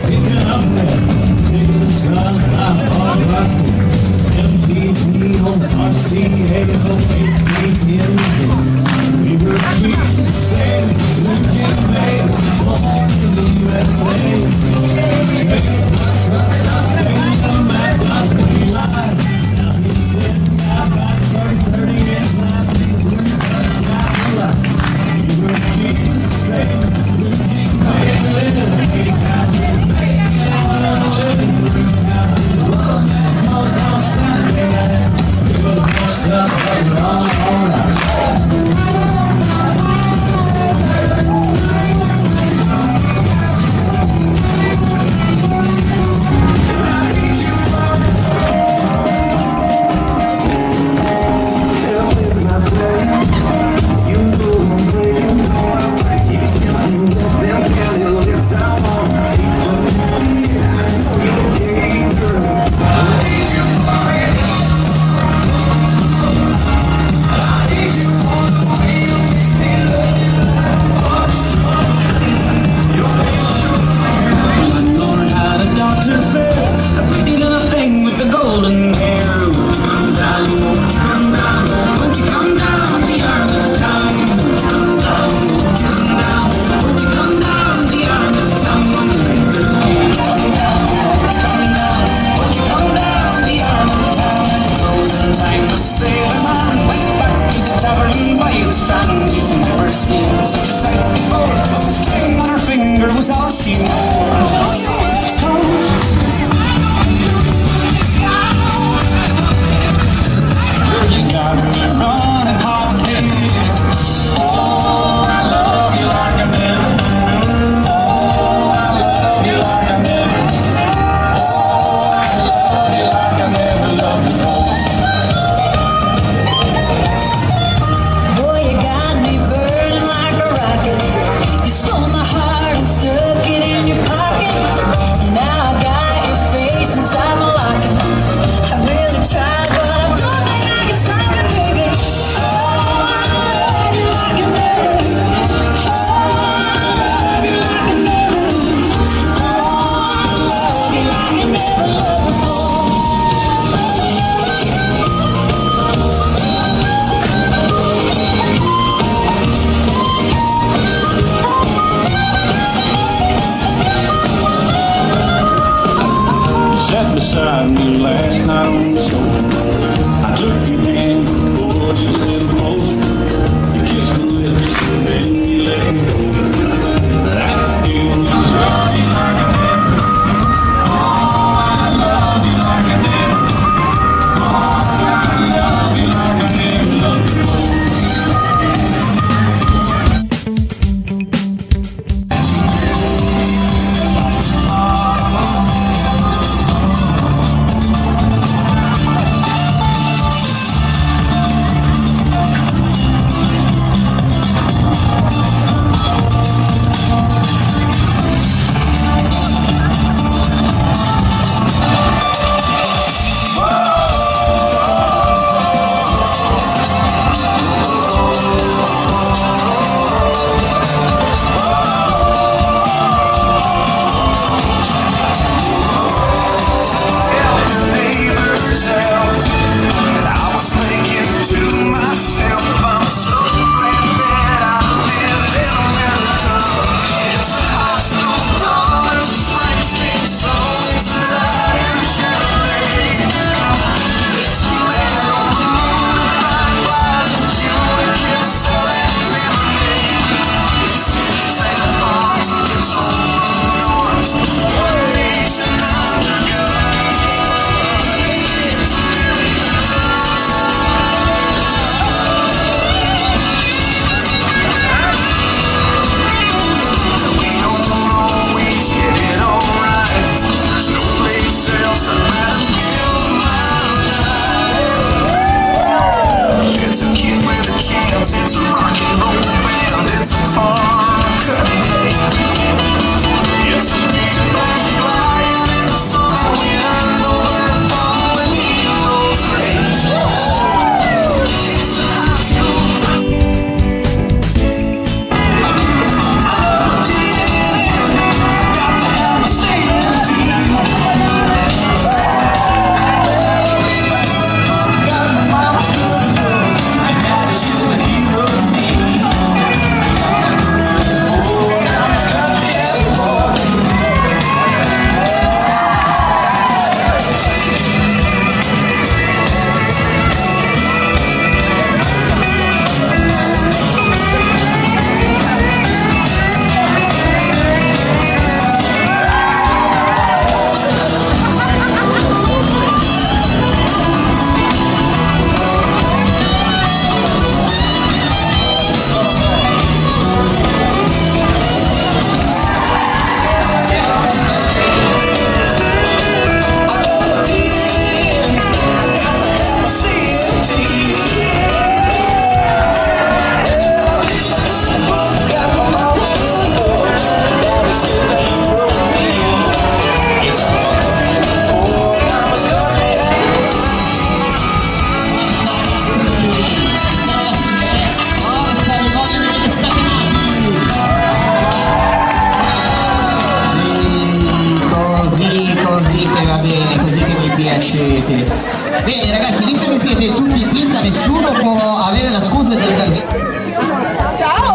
Picking up there, taking the sun out of rocket. MTV on RCA, AC in we were treated the same. Looking made, born in the USA. Taking my truck up, taking the Mac up, we lied. Now he's sitting out by 30 and laughing. Blue cuts out the light. We were treated the same. Looking made, living. Was all she knew until you was gone. You got me running hot and dead. Oh, I love you like I never. Oh, I love you like I never. Oh, I love you like I never loved before. Boy, you got me burning like a rocket. You stole my heart and stuck it in your pocket. Now I got your face inside my locket. I really tried, but I don't think I can stop it, baby. Oh, I love you like I never. Oh, I love you like I never. Oh, I love you like I never loved before. You sat beside me last night on the sofa. I took your hand, pulled you a little closer. You kissed my lips, and then you let me go. I feel love you like I never. Oh, I love you like I never. Oh, I love you like I never loved before. siete, va bene, così che mi piacete. Bene ragazzi, visto che siete tutti in pista, nessuno può avere la scusa di... Ciao!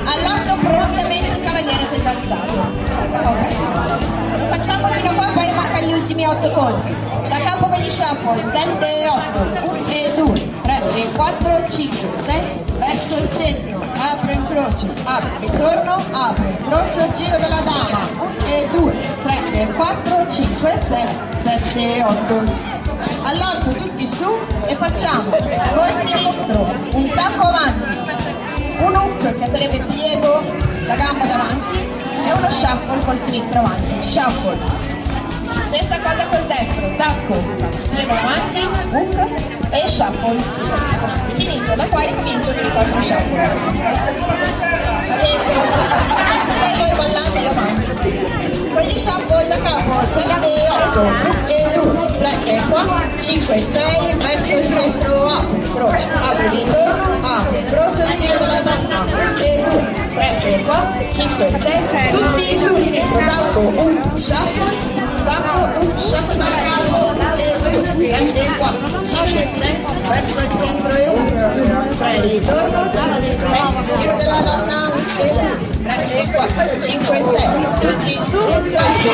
All'otto prontamente il cavaliere si è già alzato. Ok. Facciamo fino a qua, poi mancano gli ultimi 8 conti. Da capo con gli shuffle, 7 e 8, 1 e 2, 3 e 4, 5, 6, verso il centro, apro incrocio, apro, ritorno, apro, incrocio, giro della dama, 1 e 2, 3 e 4, 5, 6, 7 e 8. All'8 tutti su e facciamo col sinistro un tacco avanti, un hook che sarebbe piego la gamba davanti e uno shuffle col sinistro avanti, shuffle. Stessa cosa col destro, tacco, piego davanti, hook e shuffle. Finito, da qua ricomincio con i 4 shuffle. Va bene? Poi voi ballate e lo mangio. Con gli shuffle da capo, 7 e 8, 1 e 2, 3 e 4, 5 e 6, verso il centro, apro, croce, apro, ritorno, apro, croce, giro della donna, 1 e 2, 3 e 4, 5 e 6, tutti su sinistro, tacco, 1, shuffle, tacco, 1, shuffle da capo, 1 e 2, 3 e 4, 5 e 6, verso il centro e 1, 2, 3, ritorno, 6, giro della donna, 1 e 2, 3 e 4, 5 e 6, tutti su, tacco.